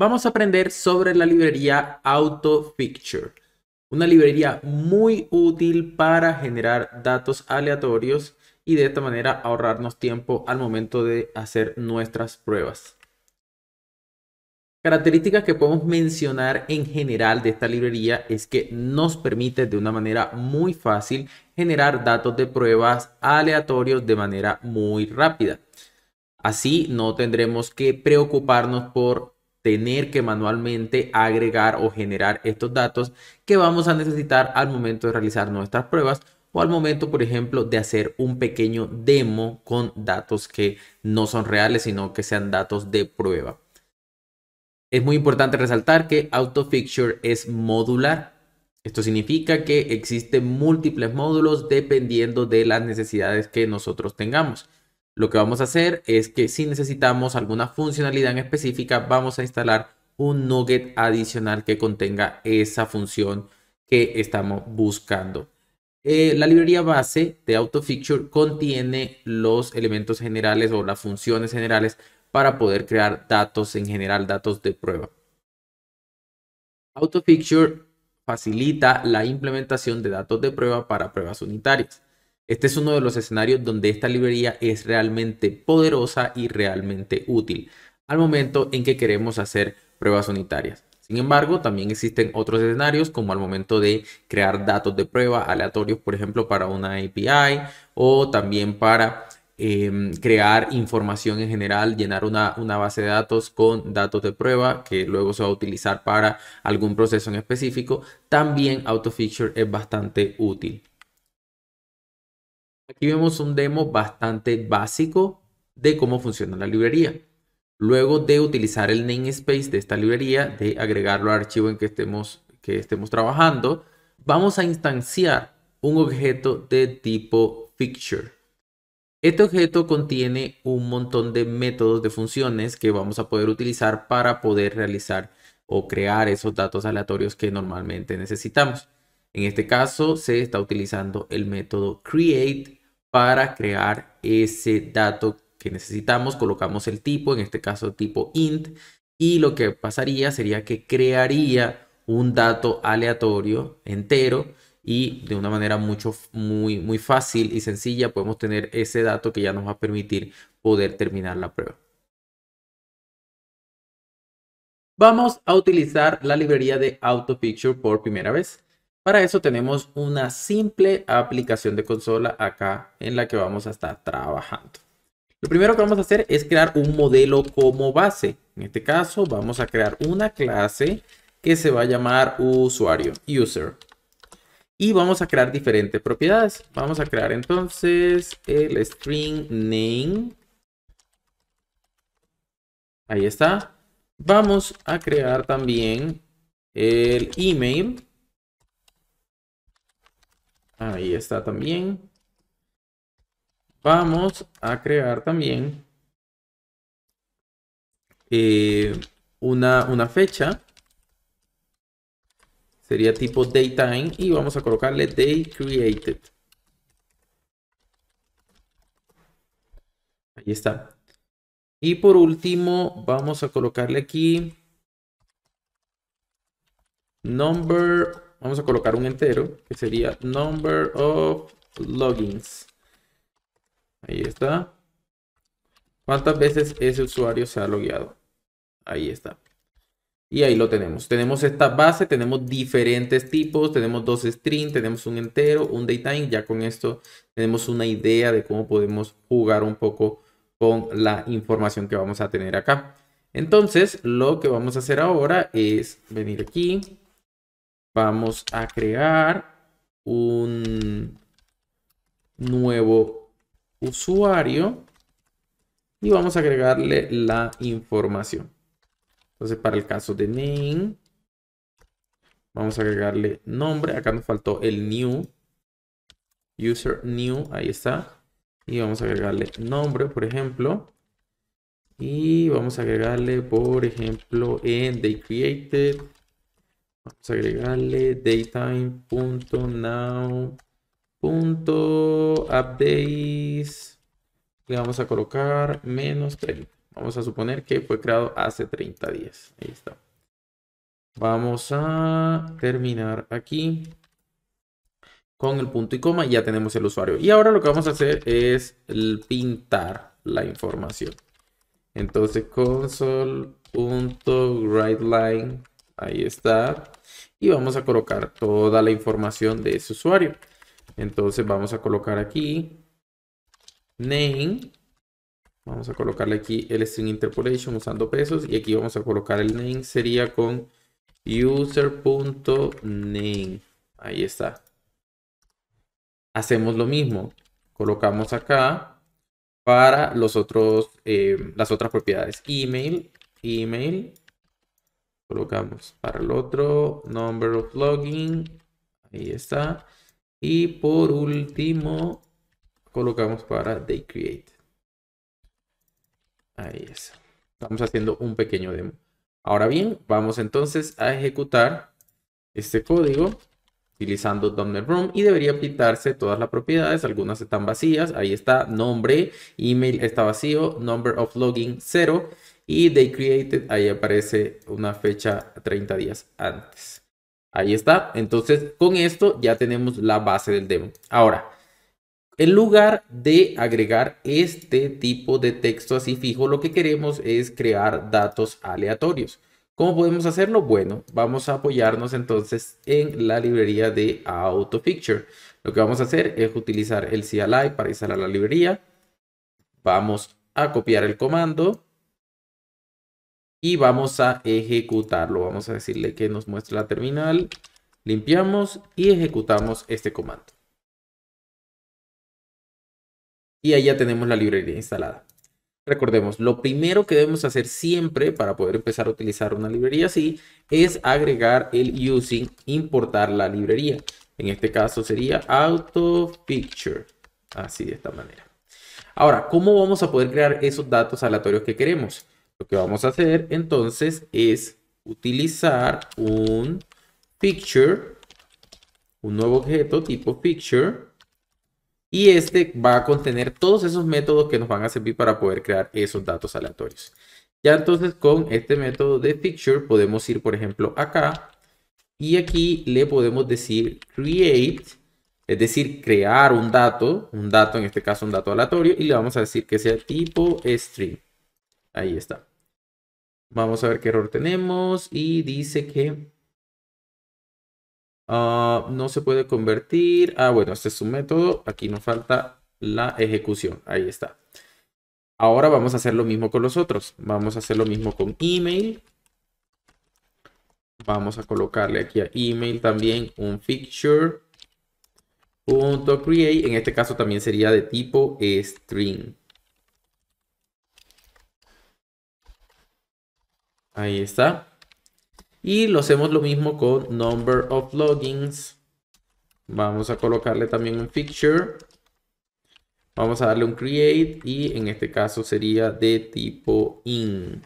Vamos a aprender sobre la librería AutoFixture, una librería muy útil para generar datos aleatorios y de esta manera ahorrarnos tiempo al momento de hacer nuestras pruebas. Características que podemos mencionar en general de esta librería es que nos permite de una manera muy fácil generar datos de pruebas aleatorios de manera muy rápida. Así no tendremos que preocuparnos por tener que manualmente agregar o generar estos datos que vamos a necesitar al momento de realizar nuestras pruebas o al momento, por ejemplo, de hacer un pequeño demo con datos que no son reales, sino que sean datos de prueba. Es muy importante resaltar que AutoFixture es modular. Esto significa que existen múltiples módulos dependiendo de las necesidades que nosotros tengamos. Lo que vamos a hacer es que si necesitamos alguna funcionalidad en específica, vamos a instalar un nugget adicional que contenga esa función que estamos buscando. La librería base de AutoFixture contiene los elementos generales o las funciones generales para poder crear datos en general, datos de prueba. AutoFixture facilita la implementación de datos de prueba para pruebas unitarias. Este es uno de los escenarios donde esta librería es realmente poderosa y realmente útil al momento en que queremos hacer pruebas unitarias. Sin embargo, también existen otros escenarios como al momento de crear datos de prueba aleatorios, por ejemplo, para una API o también para crear información en general, llenar una base de datos con datos de prueba que luego se va a utilizar para algún proceso en específico. También AutoFixture es bastante útil. Aquí vemos un demo bastante básico de cómo funciona la librería. Luego de utilizar el namespace de esta librería, de agregarlo al archivo en que estemos trabajando, vamos a instanciar un objeto de tipo fixture. Este objeto contiene un montón de métodos de funciones que vamos a poder utilizar para poder realizar o crear esos datos aleatorios que normalmente necesitamos. En este caso se está utilizando el método create para crear ese dato que necesitamos. Colocamos el tipo, en este caso tipo int, y lo que pasaría sería que crearía un dato aleatorio entero y de una manera muy fácil y sencilla podemos tener ese dato que ya nos va a permitir poder terminar la prueba. Vamos a utilizar la librería de AutoFixture por primera vez. Para eso tenemos una simple aplicación de consola acá en la que vamos a estar trabajando. Lo primero que vamos a hacer es crear un modelo como base. En este caso vamos a crear una clase que se va a llamar usuario, user. Y vamos a crear diferentes propiedades. Vamos a crear entonces el string name. Ahí está. Vamos a crear también el email. Ahí está también. Vamos a crear también una fecha. Sería tipo datetime y vamos a colocarle day created. Ahí está. Y por último, vamos a colocarle aquí number. Vamos a colocar un entero que sería number of logins. Ahí está. ¿Cuántas veces ese usuario se ha logueado? Ahí está. Y ahí lo tenemos. Tenemos esta base, tenemos diferentes tipos, tenemos dos strings, tenemos un entero, un datetime. Ya con esto tenemos una idea de cómo podemos jugar un poco con la información que vamos a tener acá. Entonces, lo que vamos a hacer ahora es venir aquí. Vamos a crear un nuevo usuario y vamos a agregarle la información. Entonces, para el caso de name, vamos a agregarle nombre. Acá nos faltó el new. User new, ahí está. Y vamos a agregarle nombre, por ejemplo. Y vamos a agregarle, por ejemplo, en day created. Vamos a agregarle datetime.now.updates. Le vamos a colocar -30. Vamos a suponer que fue creado hace 30 días. Ahí está. Vamos a terminar aquí con el punto y coma y ya tenemos el usuario. Y ahora lo que vamos a hacer es pintar la información. Entonces console.writeLine, ahí está. Y vamos a colocar toda la información de ese usuario. Entonces vamos a colocar aquí name. Vamos a colocarle aquí el string interpolation usando pesos. Y aquí vamos a colocar el name, sería con user.name. Ahí está. Hacemos lo mismo. Colocamos acá para los otros, las otras propiedades. Email. Colocamos para el otro, number of login. Ahí está. Y por último, colocamos para day create. Ahí está. Estamos haciendo un pequeño demo. Ahora bien, vamos entonces a ejecutar este código utilizando .NET Run y debería pintarse todas las propiedades. Algunas están vacías. Ahí está, nombre, email está vacío, number of login 0 y day created, ahí aparece una fecha 30 días antes. Ahí está. Entonces, con esto ya tenemos la base del demo. Ahora, en lugar de agregar este tipo de texto así fijo, lo que queremos es crear datos aleatorios. ¿Cómo podemos hacerlo? Bueno, vamos a apoyarnos entonces en la librería de AutoPicture. Lo que vamos a hacer es utilizar el CLI para instalar la librería. Vamos a copiar el comando y vamos a ejecutarlo. Vamos a decirle que nos muestre la terminal. Limpiamos y ejecutamos este comando. Y ahí ya tenemos la librería instalada. Recordemos, lo primero que debemos hacer siempre para poder empezar a utilizar una librería así es agregar el using, importar la librería. En este caso sería AutoPicture. Así de esta manera. Ahora, ¿cómo vamos a poder crear esos datos aleatorios que queremos? Lo que vamos a hacer entonces es utilizar un picture, un nuevo objeto tipo picture. Y este va a contener todos esos métodos que nos van a servir para poder crear esos datos aleatorios. Ya entonces con este método de picture podemos ir, por ejemplo, acá. Y aquí le podemos decir create, es decir, crear un dato en este caso un dato aleatorio. Y le vamos a decir que sea tipo string. Ahí está. Vamos a ver qué error tenemos. Y dice que no se puede convertir. Bueno, este es un método. Aquí nos falta la ejecución. Ahí está. Ahora vamos a hacer lo mismo con los otros. Vamos a hacer lo mismo con email. Vamos a colocarle aquí a email también un picture.create. En este caso también sería de tipo string. Ahí está. Y lo hacemos lo mismo con number of logins. Vamos a colocarle también un picture. Vamos a darle un create y en este caso sería de tipo in.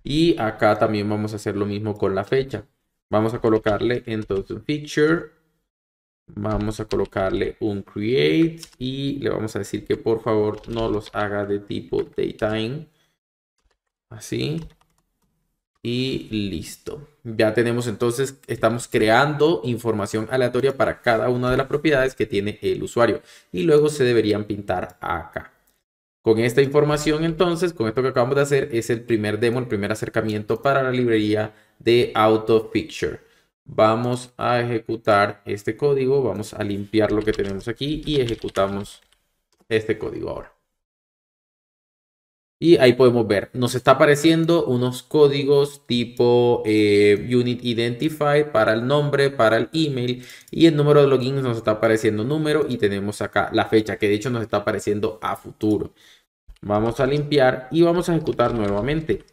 Y acá también vamos a hacer lo mismo con la fecha. Vamos a colocarle entonces un picture. Vamos a colocarle un create y le vamos a decir que por favor no los haga de tipo datetime. Así. Y listo. Ya tenemos entonces, estamos creando información aleatoria para cada una de las propiedades que tiene el usuario. Y luego se deberían pintar acá. Con esta información entonces, con esto que acabamos de hacer, es el primer demo, el primer acercamiento para la librería de AutoPicture. Vamos a ejecutar este código, vamos a limpiar lo que tenemos aquí y ejecutamos este código ahora. Y ahí podemos ver, nos está apareciendo unos códigos tipo Unit Identified para el nombre, para el email y el número de login nos está apareciendo número y tenemos acá la fecha que de hecho nos está apareciendo a futuro. Vamos a limpiar y vamos a ejecutar nuevamente.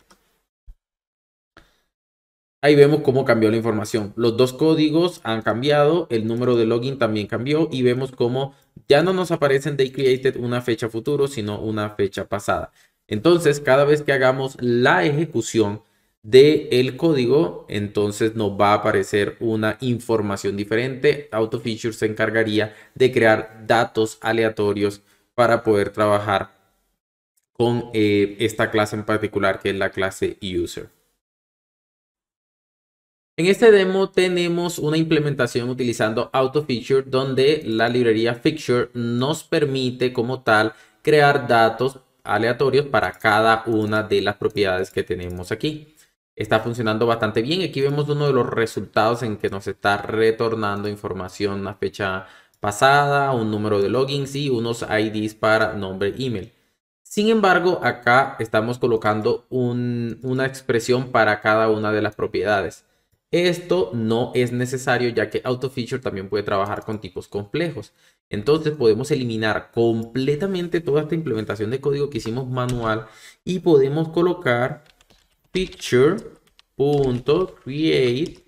Ahí vemos cómo cambió la información. Los dos códigos han cambiado, el número de login también cambió y vemos cómo ya no nos aparece en day created una fecha futuro, sino una fecha pasada. Entonces, cada vez que hagamos la ejecución del código, entonces nos va a aparecer una información diferente. AutoFeature se encargaría de crear datos aleatorios para poder trabajar con esta clase en particular, que es la clase user. En este demo tenemos una implementación utilizando AutoFeature, donde la librería Fixture nos permite como tal crear datos aleatorios para cada una de las propiedades que tenemos aquí. Está funcionando bastante bien. Aquí vemos uno de los resultados en que nos está retornando información, una fecha pasada, un número de logins y unos IDs para nombre email. Sin embargo, acá estamos colocando una expresión para cada una de las propiedades. Esto no es necesario, ya que AutoFeature también puede trabajar con tipos complejos. Entonces podemos eliminar completamente toda esta implementación de código que hicimos manual y podemos colocar picture.create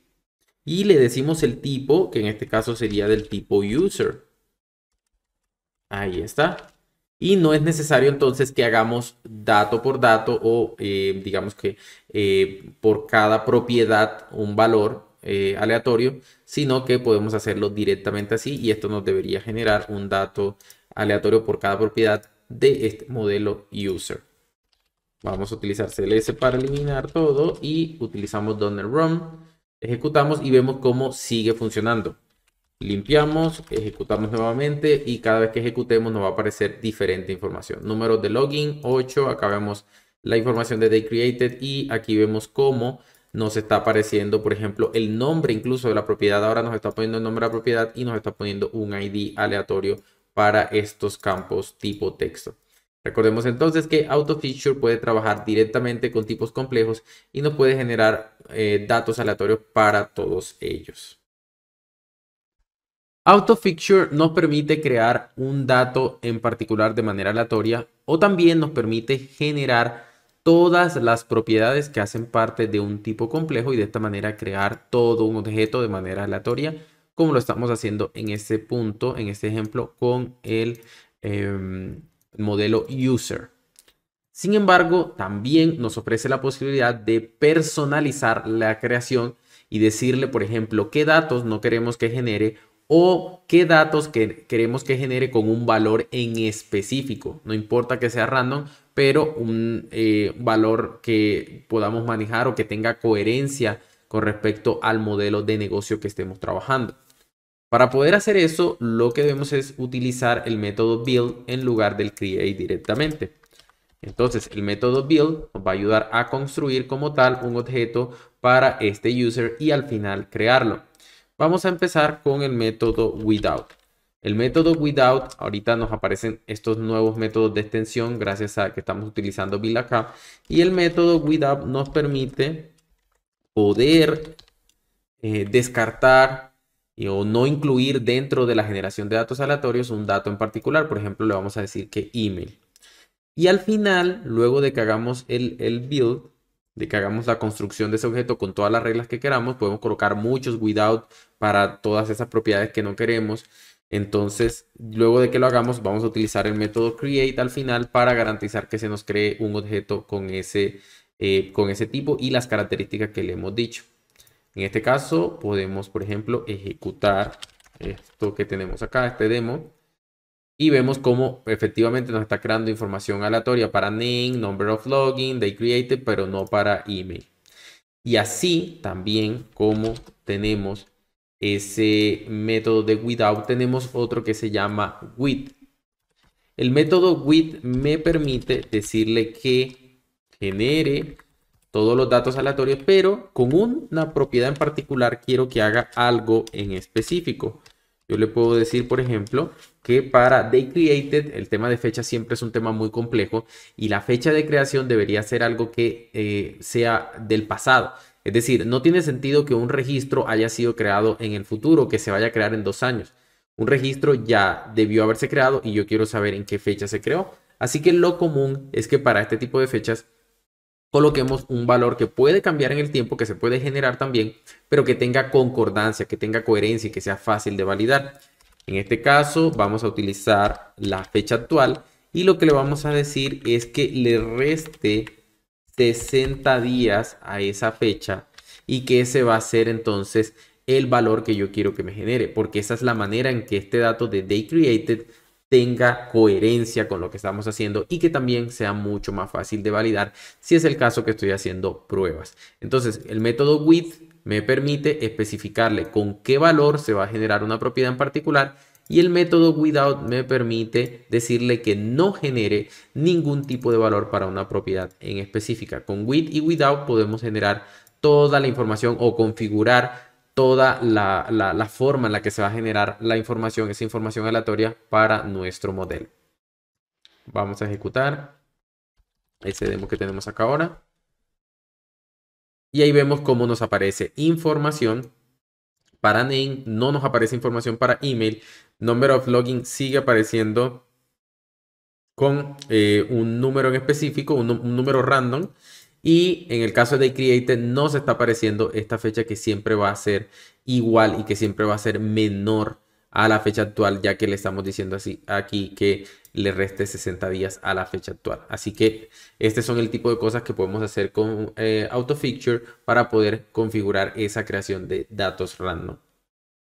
y le decimos el tipo, que en este caso sería del tipo user. Ahí está. Y no es necesario entonces que hagamos dato por dato o digamos que por cada propiedad un valor aleatorio, sino que podemos hacerlo directamente así y esto nos debería generar un dato aleatorio por cada propiedad de este modelo user. Vamos a utilizar CLS para eliminar todo y utilizamos .run, ejecutamos y vemos cómo sigue funcionando. Limpiamos, ejecutamos nuevamente y cada vez que ejecutemos nos va a aparecer diferente información. Números de login 8, acá vemos la información de day created y aquí vemos cómo nos está apareciendo, por ejemplo, el nombre incluso de la propiedad. Ahora nos está poniendo el nombre de la propiedad y nos está poniendo un ID aleatorio para estos campos tipo texto. Recordemos entonces que AutoFeature puede trabajar directamente con tipos complejos y nos puede generar datos aleatorios para todos ellos. AutoFeature nos permite crear un dato en particular de manera aleatoria o también nos permite generar todas las propiedades que hacen parte de un tipo complejo y de esta manera crear todo un objeto de manera aleatoria, como lo estamos haciendo en este punto, en este ejemplo, con el modelo user. Sin embargo, también nos ofrece la posibilidad de personalizar la creación y decirle, por ejemplo, qué datos no queremos que genere o qué datos que queremos que genere con un valor en específico. No importa que sea random, pero un valor que podamos manejar o que tenga coherencia con respecto al modelo de negocio que estemos trabajando. Para poder hacer eso, lo que debemos es utilizar el método build en lugar del create directamente. Entonces, el método build nos va a ayudar a construir como tal un objeto para este user y al final crearlo. Vamos a empezar con el método without. El método without, ahorita nos aparecen estos nuevos métodos de extensión gracias a que estamos utilizando build acá. Y el método without nos permite poder descartar o no incluir dentro de la generación de datos aleatorios un dato en particular. Por ejemplo, le vamos a decir que email. Y al final, luego de que hagamos el build, de que hagamos la construcción de ese objeto con todas las reglas que queramos, podemos colocar muchos without para todas esas propiedades que no queremos. Entonces, luego de que lo hagamos, vamos a utilizar el método create al final para garantizar que se nos cree un objeto con ese tipo y las características que le hemos dicho. En este caso, podemos, por ejemplo, ejecutar esto que tenemos acá, este demo. Y vemos cómo efectivamente nos está creando información aleatoria para name, number of login, day created, pero no para email. Y así también como tenemos ese método de without, tenemos otro que se llama with. El método with me permite decirle que genere todos los datos aleatorios, pero con una propiedad en particular quiero que haga algo en específico. Yo le puedo decir, por ejemplo, que para day created el tema de fecha siempre es un tema muy complejo y la fecha de creación debería ser algo que sea del pasado. Es decir, no tiene sentido que un registro haya sido creado en el futuro, que se vaya a crear en 2 años. Un registro ya debió haberse creado y yo quiero saber en qué fecha se creó. Así que lo común es que para este tipo de fechas coloquemos un valor que puede cambiar en el tiempo, que se puede generar también, pero que tenga concordancia, que tenga coherencia y que sea fácil de validar. En este caso vamos a utilizar la fecha actual y lo que le vamos a decir es que le reste 60 días a esa fecha y que ese va a ser entonces el valor que yo quiero que me genere, porque esa es la manera en que este dato de day created tenga coherencia con lo que estamos haciendo y que también sea mucho más fácil de validar si es el caso que estoy haciendo pruebas. Entonces, el método with me permite especificarle con qué valor se va a generar una propiedad en particular y el método without me permite decirle que no genere ningún tipo de valor para una propiedad en específica. Con with y without podemos generar toda la información o configurar toda la forma en la que se va a generar la información, esa información aleatoria para nuestro modelo. Vamos a ejecutar ese demo que tenemos acá ahora. Y ahí vemos cómo nos aparece información para name, no nos aparece información para email. Number of login sigue apareciendo con un número en específico, un número random. Y en el caso de created no se está apareciendo esta fecha que siempre va a ser igual y que siempre va a ser menor a la fecha actual, ya que le estamos diciendo así aquí que le reste 60 días a la fecha actual. Así que este son el tipo de cosas que podemos hacer con AutoFeature para poder configurar esa creación de datos random.